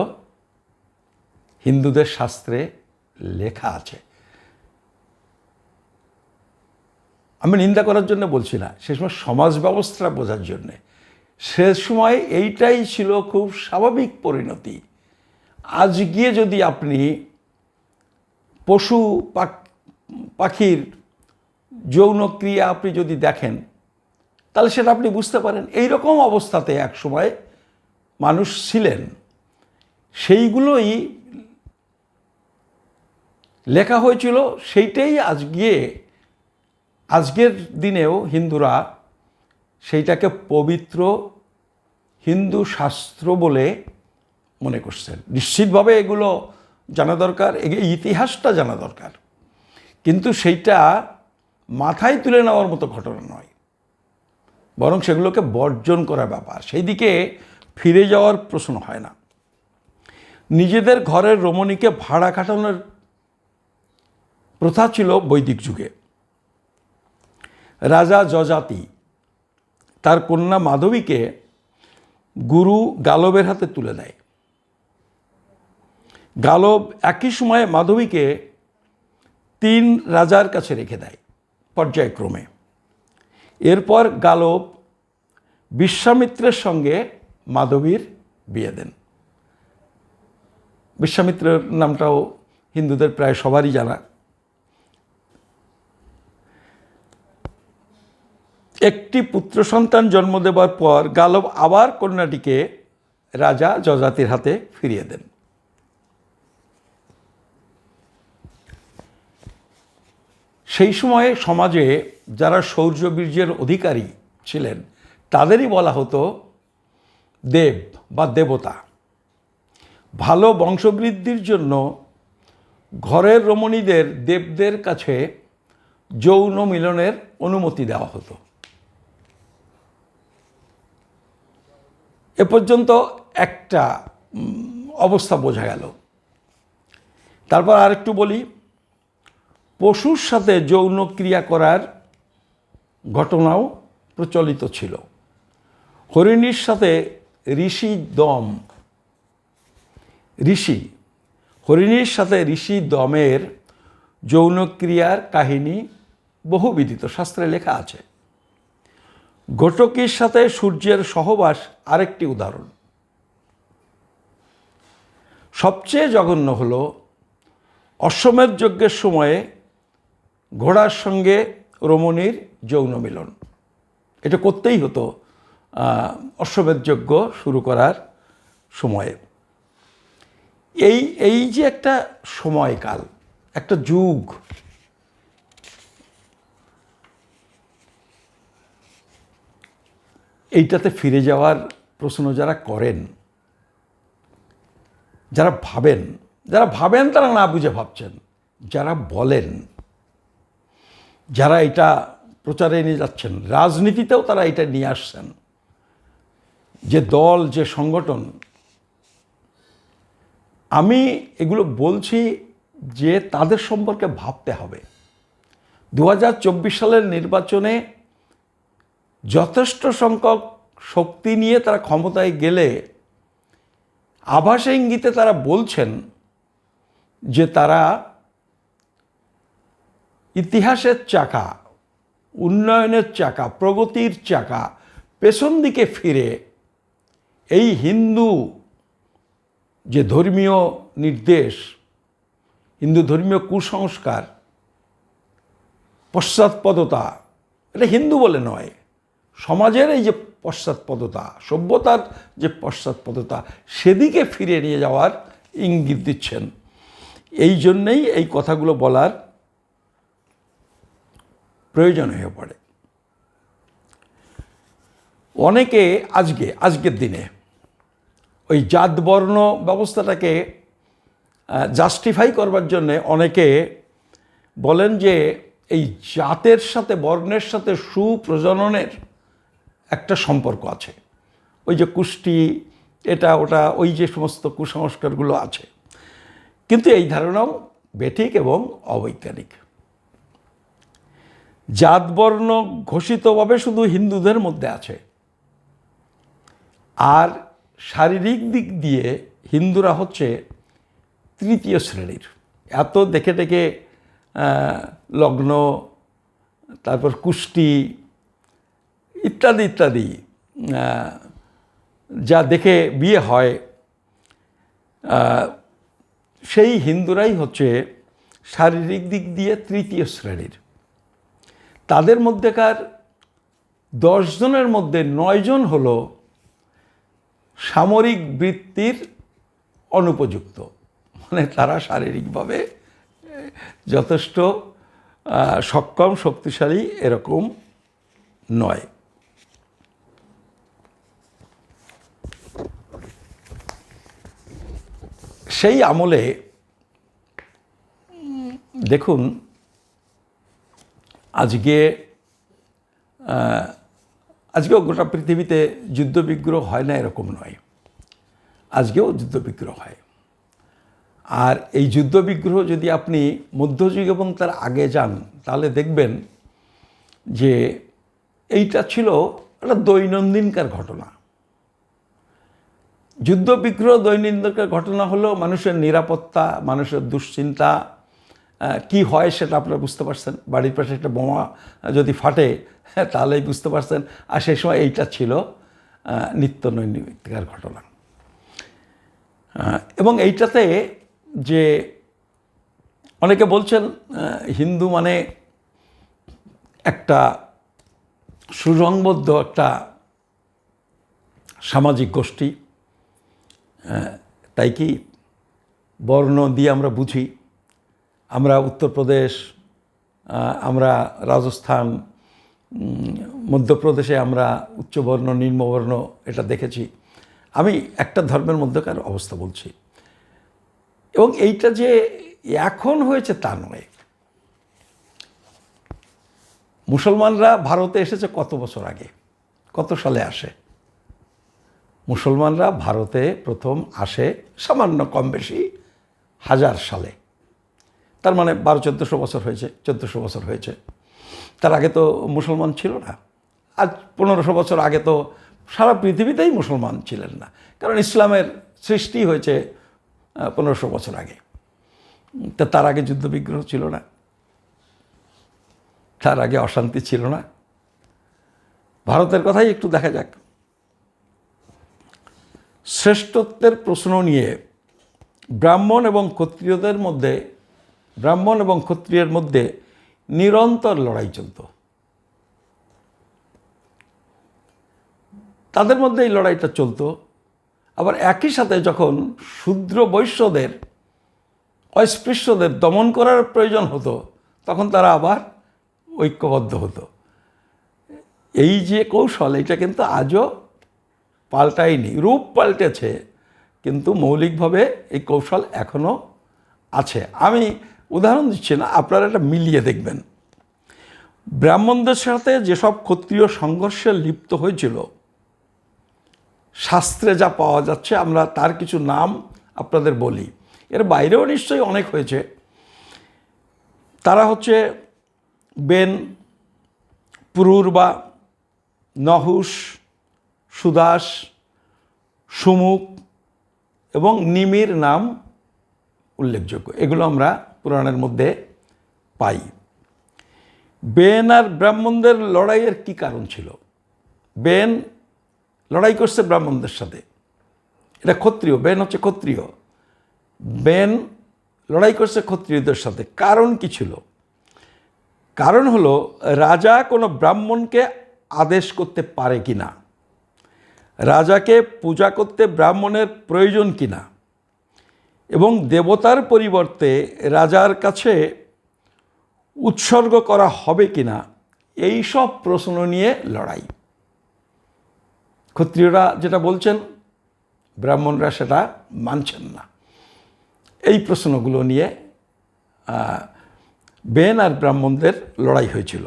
হিন্দুদের শাস্ত্রে লেখা আছে। আমি নিন্দা করার জন্য বলছি না, সে সময় সমাজ ব্যবস্থা বোঝার জন্যে। সে সময় এইটাই ছিল খুব স্বাভাবিক পরিণতি। আজ গিয়ে যদি আপনি পশু পাখির যৌন ক্রিয়া আপনি যদি দেখেন, তাহলে সেটা আপনি বুঝতে পারেন। এই রকম অবস্থাতে এক সময় মানুষ ছিলেন, সেইগুলোই লেখা হয়েছিল। সেইটাই আজকের দিনেও হিন্দুরা সেইটাকে পবিত্র হিন্দু শাস্ত্র বলে মনে করছেন। নিশ্চিতভাবে এগুলো জানা দরকার, ইতিহাসটা জানা দরকার, কিন্তু সেইটা মাথায় তুলে নেওয়ার মতো ঘটনা নয়, বরং সেগুলোকে বর্জন করার ব্যাপার। সেই দিকে ফিরে যাওয়ার প্রশ্ন হয় না। নিজেদের ঘরের রমণীকে ভাড়া খাটানোর প্রথা ছিল বৈদিক যুগে। রাজা যযাতি তার কন্যা মাধবীকে গুরু গালবের হাতে তুলে দেয়। গালব একই সময়ে মাধবীকে 3 রাজার কাছে রেখে দেয় পর্যায়ক্রমে। এরপর গালব বিশ্বামিত্রের সঙ্গে মাধবীর বিয়ে দেন। বিশ্বামিত্রের নামটাও হিন্দুদের প্রায় সবারই জানা। একটি পুত্র সন্তান জন্ম দেওয়ার পর গালব আবার কন্যাটিকে রাজা যযাতির হাতে ফিরিয়ে দেন। সেই সময়ে সমাজে যারা শৌর্যবীর্যের অধিকারী ছিলেন তাদেরই বলা হতো দেব বা দেবতা। ভালো বংশবৃদ্ধির জন্য ঘরের রমণীদের দেবদের কাছে যৌন মিলনের অনুমতি দেওয়া হতো। এ পর্যন্ত একটা অবস্থা বোঝা গেল। তারপর আরেকটু বলি, পশুর সাথে যৌন ক্রিয়া করার ঘটনাও প্রচলিত ছিল। হরিণীর সাথে হরিণীর সাথে ঋষি দমের যৌন ক্রিয়ার কাহিনী বহুবিদিত, শাস্ত্রে লেখা আছে। ঘটকির সাথে সূর্যের সহবাস আরেকটি উদাহরণ। সবচেয়ে জঘন্য হল অশ্বমেধ যজ্ঞের সময়ে ঘোড়ার সঙ্গে রমণীর যৌন মিলন। এটা করতেই হতো অশ্বমেধ যজ্ঞ শুরু করার সময়ে। এই যে একটা সময়কাল, একটা যুগ, এইটাতে ফিরে যাওয়ার প্রশ্ন যারা করেন, যারা ভাবেন তারা না বুঝে ভাবছেন, যারা বলেন, যারা এটা প্রচারে নিয়ে যাচ্ছেন, রাজনীতিতেও তারা এটা নিয়ে আসছেন, যে দল, যে সংগঠন, আমি এগুলো বলছি যে তাদের সম্পর্কে ভাবতে হবে। 2024 সালের নির্বাচনে যথেষ্ট সংখ্যক শক্তি নিয়ে তারা ক্ষমতায় গেলে আভাসে ইঙ্গিতে তারা বলছেন যে তারা ইতিহাসের চাকা, উন্নয়নের চাকা, প্রগতির চাকা পেছন দিকে ফিরে এই হিন্দু যে ধর্মীয় নির্দেশ, হিন্দু ধর্মীয় কুসংস্কার, পশ্চাৎপদতা, এটা হিন্দু বলে নয়, সমাজের এই যে পশ্চাৎপদতা, সভ্যতার যে পশ্চাৎপদতা, সেদিকে ফিরে নিয়ে যাওয়ার ইঙ্গিত দিচ্ছেন। এই জন্যেই এই কথাগুলো বলার প্রয়োজন হয়ে পড়ে। অনেকে আজকের দিনে ওই জাতবর্ণ ব্যবস্থাটাকে জাস্টিফাই করবার জন্যে অনেকে বলেন যে এই জাতের সাথে, বর্ণের সাথে সুপ্রজননের একটা সম্পর্ক আছে। ওই যে কুষ্টি, এটা ওটা, ওই যে সমস্ত কুসংস্কারগুলো আছে। কিন্তু এই ধারণাও বেঠিক এবং অবৈজ্ঞানিক। জাতবর্ণ ঘোষিতভাবে শুধু হিন্দুদের মধ্যে আছে, আর শারীরিক দিক দিয়ে হিন্দুরা হচ্ছে তৃতীয় শ্রেণীর। এত দেখে দেখে লগ্ন, তারপর কুষ্টি ইত্যাদি ইত্যাদি যা দেখে বিয়ে হয়, সেই হিন্দুরাই হচ্ছে শারীরিক দিক দিয়ে তৃতীয় শ্রেণীর। তাদের মধ্যেকার 10 জনের মধ্যে 9 জন হলো সামরিক বৃত্তির অনুপযুক্ত, মানে তারা শারীরিকভাবে যথেষ্ট সক্ষম, শক্তিশালী এরকম নয়। সেই আমলে দেখুন, আজকেও গোটা পৃথিবীতে যুদ্ধবিগ্রহ হয় না এরকম নয়, আজকেও যুদ্ধবিগ্রহ হয়। আর এই যুদ্ধবিগ্রহ যদি আপনি মধ্যযুগ এবং তার আগে যান, তাহলে দেখবেন যে এইটা ছিল একটা দৈনন্দিনকার ঘটনা। যুদ্ধবিগ্রহ দৈনন্দিনকার ঘটনা হলো মানুষের নিরাপত্তা, মানুষের দুশ্চিন্তা কি হয় সেটা আপনারা বুঝতে পারছেন। বাড়ির পাশে একটা বোমা যদি ফাটে তাহলেই বুঝতে পারছেন। আর সেই সময় এইটা ছিল নিত্য নৈমিত্তিকার ঘটনা। এবং এইটাতে যে অনেকে বলছেন হিন্দু মানে একটা সুসংবদ্ধ একটা সামাজিক গোষ্ঠী, তাই কি বর্ণ দিয়ে আমরা বুঝি। আমরা উত্তরপ্রদেশ, আমরা রাজস্থান, মধ্যপ্রদেশে আমরা উচ্চবর্ণ নিম্নবর্ণ এটা দেখেছি। আমি একটা ধর্মের মধ্যকার অবস্থা বলছি। এবং এইটা যে এখন হয়েছে তা নয়। মুসলমানরা ভারতে এসেছে কত বছর আগে, কত সালে আসে? মুসলমানরা ভারতে প্রথম আসে সামান্য কম বেশি 1000 সালে। তার মানে 1200-1400 বছর হয়েছে, 1400 বছর হয়েছে। তার আগে তো মুসলমান ছিল না। আজ 1500 বছর আগে তো সারা পৃথিবীতেই মুসলমান ছিলেন না, কারণ ইসলামের সৃষ্টি হয়েছে 1500 বছর আগে। তা তার আগে যুদ্ধবিগ্রহ ছিল না, তার আগে অশান্তি ছিল না। ভারতের কথাই একটু দেখা যাক। শ্রেষ্ঠত্বের প্রশ্ন নিয়ে ব্রাহ্মণ এবং ক্ষত্রিয়ের মধ্যে নিরন্তর লড়াই চলত। তাদের মধ্যে এই লড়াইটা চলত। আবার একই সাথে যখন শূদ্র বৈশ্যদের, অস্পৃশ্যদের দমন করার প্রয়োজন হতো, তখন তারা আবার ঐক্যবদ্ধ হতো। এই যে কৌশল, এটা কিন্তু আজও পাল্টায়নি, রূপ পাল্টেছে, কিন্তু মৌলিকভাবে এই কৌশল এখনও আছে। আমি উদাহরণ দিচ্ছি না, আপনারা এটা মিলিয়ে দেখবেন। ব্রাহ্মণদের সাথে যেসব ক্ষত্রিয় সংঘর্ষে লিপ্ত হয়েছিল, শাস্ত্রে যা পাওয়া যাচ্ছে, আমরা তার কিছু নাম আপনাদের বলি। এর বাইরেও নিশ্চয়ই অনেক হয়েছে। তারা হচ্ছে বেন, পুরুরবা, নহুষ, সুদাস, সুমুখ এবং নিমির নাম উল্লেখযোগ্য। এগুলো আমরা পুরাণের মধ্যে পাই। বেন আর ব্রাহ্মণদের লড়াইয়ের কি কারণ ছিল? বেন লড়াই করছে ব্রাহ্মণদের সাথে, এটা ক্ষত্রিয়, বেন হচ্ছে ক্ষত্রিয়। বেন লড়াই করছে ক্ষত্রিয়দের সাথে। কারণ কি ছিল? কারণ হলো রাজা কোনো ব্রাহ্মণকে আদেশ করতে পারে কিনা, রাজাকে পূজা করতে ব্রাহ্মণের প্রয়োজন কিনা, এবং দেবতার পরিবর্তে রাজার কাছে উৎসর্গ করা হবে কিনা এই সব প্রশ্ন নিয়ে লড়াই। ক্ষত্রিয়রা যেটা বলছেন, ব্রাহ্মণরা সেটা মানছেন না। এই প্রশ্নগুলো নিয়ে বেন আর ব্রাহ্মণদের লড়াই হয়েছিল।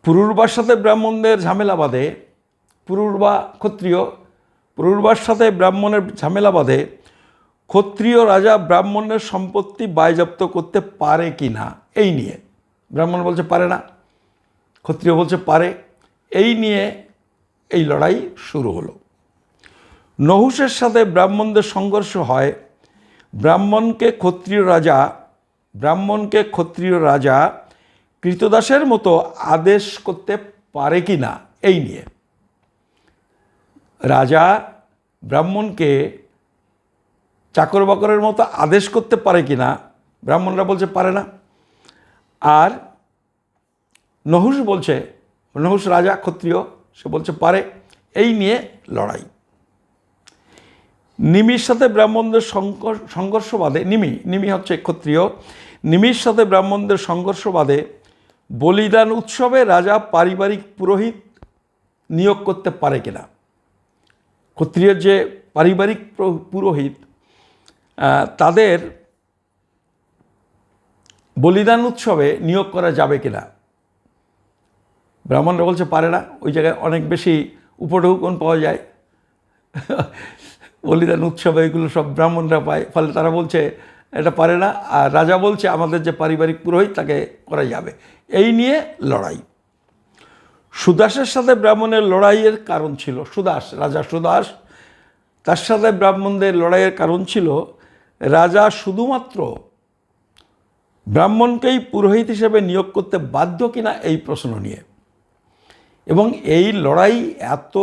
পুরুরবার সাথে ব্রাহ্মণদের ঝামেলা বাঁধে, পুরুরবার সাথে ব্রাহ্মণের ঝামেলা বাঁধে ক্ষত্রিয় রাজা ব্রাহ্মণের সম্পত্তি বাজেয়াপ্ত করতে পারে কি না এই নিয়ে। ব্রাহ্মণ বলছে পারে না, ক্ষত্রিয় বলছে পারে। এই নিয়ে এই লড়াই শুরু হলো। নহুষের সাথে ব্রাহ্মণদের সংঘর্ষ হয়। ব্রাহ্মণকে ক্ষত্রিয় রাজা কৃতদাসের মতো আদেশ করতে পারে কি না এই নিয়ে। রাজা ব্রাহ্মণকে চাকর বাকরের মতো আদেশ করতে পারে কি না, ব্রাহ্মণরা বলছে পারে না। আর নহুষ রাজা ক্ষত্রিয়, সে বলছে পারে। এই নিয়ে লড়াই। নিমির সাথে ব্রাহ্মণদের সংঘর্ষ বাদে, নিমি হচ্ছে ক্ষত্রিয়, নিমির সাথে ব্রাহ্মণদের সংঘর্ষ বাদে বলিদান উৎসবে রাজা পারিবারিক পুরোহিত নিয়োগ করতে পারে কিনা। ক্ষত্রিয়ের যে পারিবারিক পুরোহিত, তাদের বলিদান উৎসবে নিয়োগ করা যাবে কিনা। ব্রাহ্মণরা বলছে পারে না, ওই জায়গায় অনেক বেশি উপঢৌকন পাওয়া যায়, বলিদান উৎসবে এগুলো সব ব্রাহ্মণরা পায়, ফলে তারা বলছে এটা পারে না। আর রাজা বলছে আমাদের যে পারিবারিক পুরোহিত তাকে করা যাবে। এই নিয়ে লড়াই। সুদাসের সাথে ব্রাহ্মণের লড়াইয়ের কারণ ছিল, রাজা সুদাস, তার সাথে ব্রাহ্মণদের লড়াইয়ের কারণ ছিল রাজা শুধুমাত্র ব্রাহ্মণকেই পুরোহিত হিসেবে নিয়োগ করতে বাধ্য কিনা এই প্রশ্ন নিয়ে। এবং এই লড়াই এত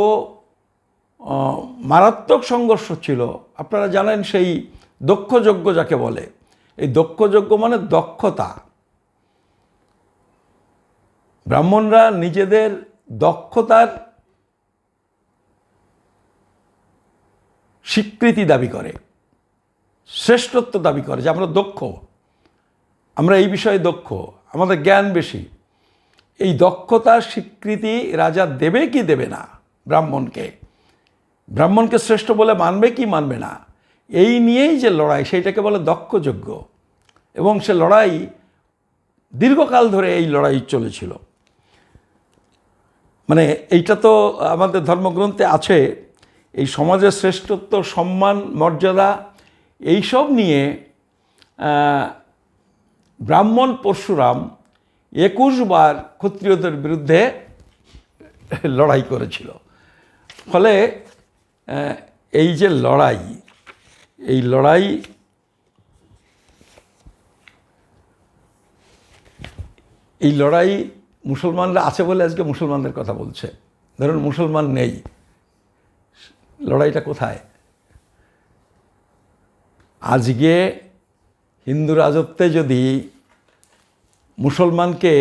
মারাত্মক সংঘর্ষ ছিল। আপনারা জানেন সেই দক্ষযজ্ঞ যাকে বলে, এই দক্ষযজ্ঞ মানে দক্ষতা। ব্রাহ্মণরা নিজেদের দক্ষতার স্বীকৃতি দাবি করে, শ্রেষ্ঠত্ব দাবি করে যে আমরা দক্ষ, আমরা এই বিষয়ে দক্ষ, আমাদের জ্ঞান বেশি। এই দক্ষতার স্বীকৃতি রাজা দেবে কি দেবে না ব্রাহ্মণকে শ্রেষ্ঠ বলে মানবে কি মানবে না, এই নিয়েই যে লড়াই, সেইটাকে বলে দক্ষযজ্ঞ। এবং সে লড়াই দীর্ঘকাল ধরে এই লড়াই চলেছিল। মানে এইটা তো আমাদের ধর্মগ্রন্থে আছে, এই সমাজের শ্রেষ্ঠত্ব, সম্মান, মর্যাদা এইসব নিয়ে ব্রাহ্মণ পরশুরাম 21 বার ক্ষত্রিয়দের বিরুদ্ধে লড়াই করেছিল। ফলে এই যে লড়াই মুসলমানরা আছে বলে আজকে মুসলমানদের কথা বলছে। ধরুন মুসলমান নেই, লড়াইটা কোথায়? আজকে হিন্দু রাজত্বে যদি মুসলমানকে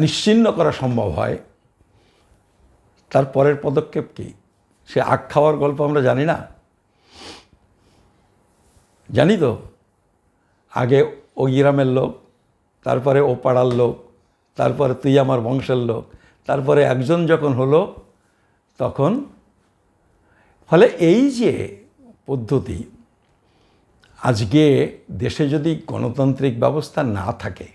নিশ্চিহ্ন করা সম্ভব হয়, তার পরের পদক্ষেপ কি? সে আখ খাওয়ার গল্প আমরা জানি না? জানি তো। আগে ও গ্রামের লোক, তারপরে ও পাড়ার লোক, তারপরে তুই আমার বংশের লোক, তারপরে একজন যখন হলো তখন। ফলে এই যে পদ্ধতি, আজকে দেশে যদি গণতান্ত্রিক ব্যবস্থা না থাকে,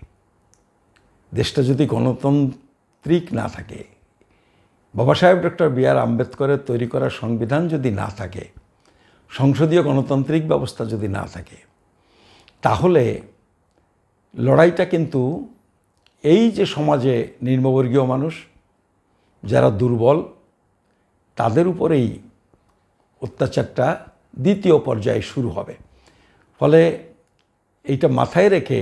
দেশটা যদি গণতান্ত্রিক না থাকে, বাবা সাহেব ডক্টর বি.আর. আম্বেদকরের তৈরি করা সংবিধান যদি না থাকে, সংসদীয় গণতান্ত্রিক ব্যবস্থা যদি না থাকে, তাহলে লড়াইটা কিন্তু এই যে সমাজে নিম্নবর্গীয় মানুষ যারা দুর্বল, তাদের উপরেই অত্যাচারটা দ্বিতীয় পর্যায়ে শুরু হবে। ফলে এইটা মাথায় রেখে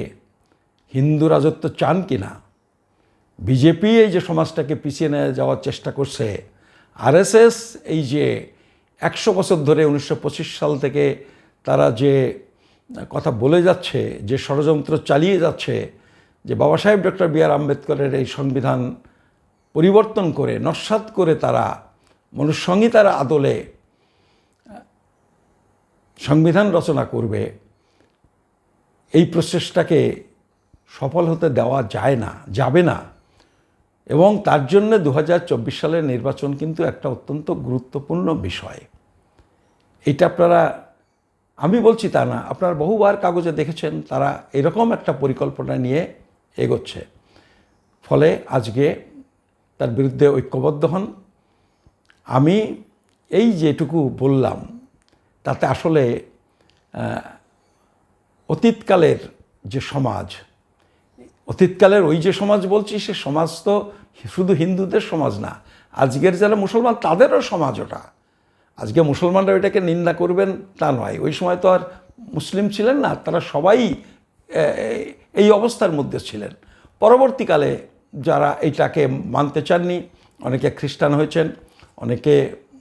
হিন্দু রাজত্ব চান কিনা, বিজেপি এই যে সমাজটাকে পিছিয়ে নিয়ে যাওয়ার চেষ্টা করছে, আরএসএস এই যে 100 বছর ধরে 1925 সাল থেকে তারা যে কথা বলে যাচ্ছে, যে ষড়যন্ত্র চালিয়ে যাচ্ছে, যে বাবা সাহেব ডক্টর বি.আর. আম্বেদকরের এই সংবিধান পরিবর্তন করে, নস্যাৎ করে তারা মনুসংহিতার আদলে সংবিধান রচনা করবে, এই প্রচেষ্টাকে সফল হতে দেওয়া যায় না, যাবে না। এবং তার জন্য 2024 সালের নির্বাচন কিন্তু একটা অত্যন্ত গুরুত্বপূর্ণ বিষয়। এটা আপনারা, আমি বলছি তা না, আপনারা বহুবার কাগজে দেখেছেন তারা এরকম একটা পরিকল্পনা নিয়ে এগোচ্ছে। ফলে আজকে তার বিরুদ্ধে ঐক্যবদ্ধ হন। আমি এই যেটুকু বললাম তাতে আসলে অতীতকালের যে সমাজ, অতীতকালের ওই যে সমাজ বলছি, সে সমাজ তো শুধু হিন্দুদের সমাজ না, আজকের যারা মুসলমান তাদেরও সমাজ ওটা। আজকে মুসলমানরা এটাকে নিন্দা করবেন তা নয়, ওই সময় তো আর মুসলিম ছিলেন না, তারা সবাই এই অবস্থার মধ্যে ছিলেন। পরবর্তীকালে যারা এইটাকে মানতে চাননি, অনেকে খ্রিস্টান হয়েছেন, অনেকে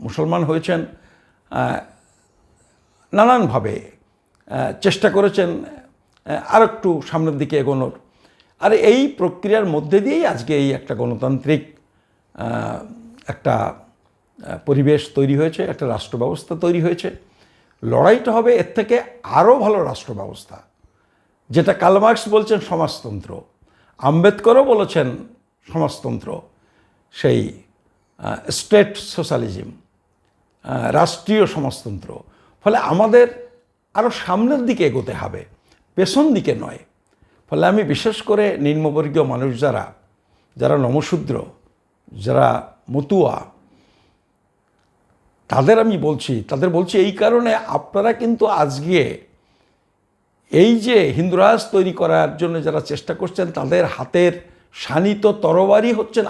মুসলমান হয়েছেন, নানানভাবে চেষ্টা করেছেন আর একটু সামনের দিকে এগোনোর। আর এই প্রক্রিয়ার মধ্যে দিয়েই আজকে এই একটা গণতান্ত্রিক একটা পরিবেশ তৈরি হয়েছে, একটা রাষ্ট্র ব্যবস্থা তৈরি হয়েছে। লড়াইটা হবে এর থেকে আরও ভালো রাষ্ট্র ব্যবস্থা, যেটা কার্ল মার্কস বলছেন সমাজতন্ত্র, আম্বেদকরও বলেছেন সমাজতন্ত্র, সেই স্টেট সোশ্যালিজম, রাষ্ট্রীয় সমাজতন্ত্র। ফলে আমাদের আরও সামনের দিকে এগোতে হবে, পেছন দিকে নয়। ফলে আমি বিশেষ করে নিম্নবর্গীয় মানুষ যারা নমশূদ্র, যারা মতুয়া, তাদের বলছি এই কারণে, আপনারা কিন্তু আজকে এই যে হিন্দুরাজ তৈরি করার জন্য যারা চেষ্টা করছেন, তাদের হাতের শানিত তরবারি হচ্ছেন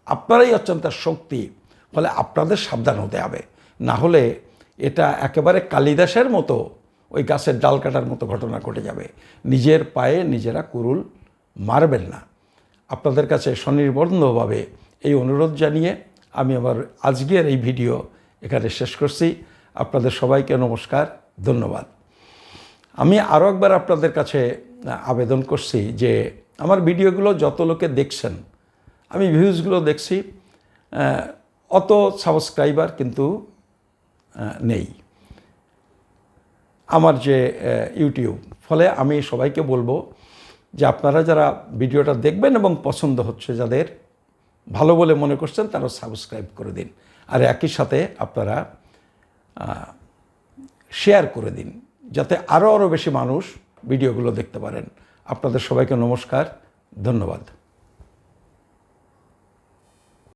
আপনারাই হচ্ছেন তার শক্তি। ফলে আপনাদের সাবধান হতে হবে, না হলে এটা একেবারে কালিদাসের মতো, ওই গাছের ডাল কাটার মতো ঘটনা ঘটে যাবে। নিজের পায়ে নিজেরা কুরুল মারবেন না। আপনাদের কাছে স্বনির্বন্ধভাবে এই অনুরোধ জানিয়ে আমি আমার আজকের এই ভিডিও এখানে শেষ করছি। আপনাদের সবাইকে নমস্কার, ধন্যবাদ। আমি আরও একবার আপনাদের কাছে আবেদন করছি যে আমার ভিডিওগুলো যত লোকে দেখছেন, আমি ভিউজগুলো দেখছি, অত সাবস্ক্রাইবার কিন্তু নেই আমার যে ইউটিউব। ফলে আমি সবাইকে বলবো যে আপনারা যারা ভিডিওটা দেখবেন এবং পছন্দ হচ্ছে, যাদের ভালো বলে মনে করছেন, তারা সাবস্ক্রাইব করে দিন। আর একই সাথে আপনারা শেয়ার করে দিন, যাতে আরও বেশি মানুষ ভিডিওগুলো দেখতে পারেন। আপনাদের সবাইকে নমস্কার, ধন্যবাদ।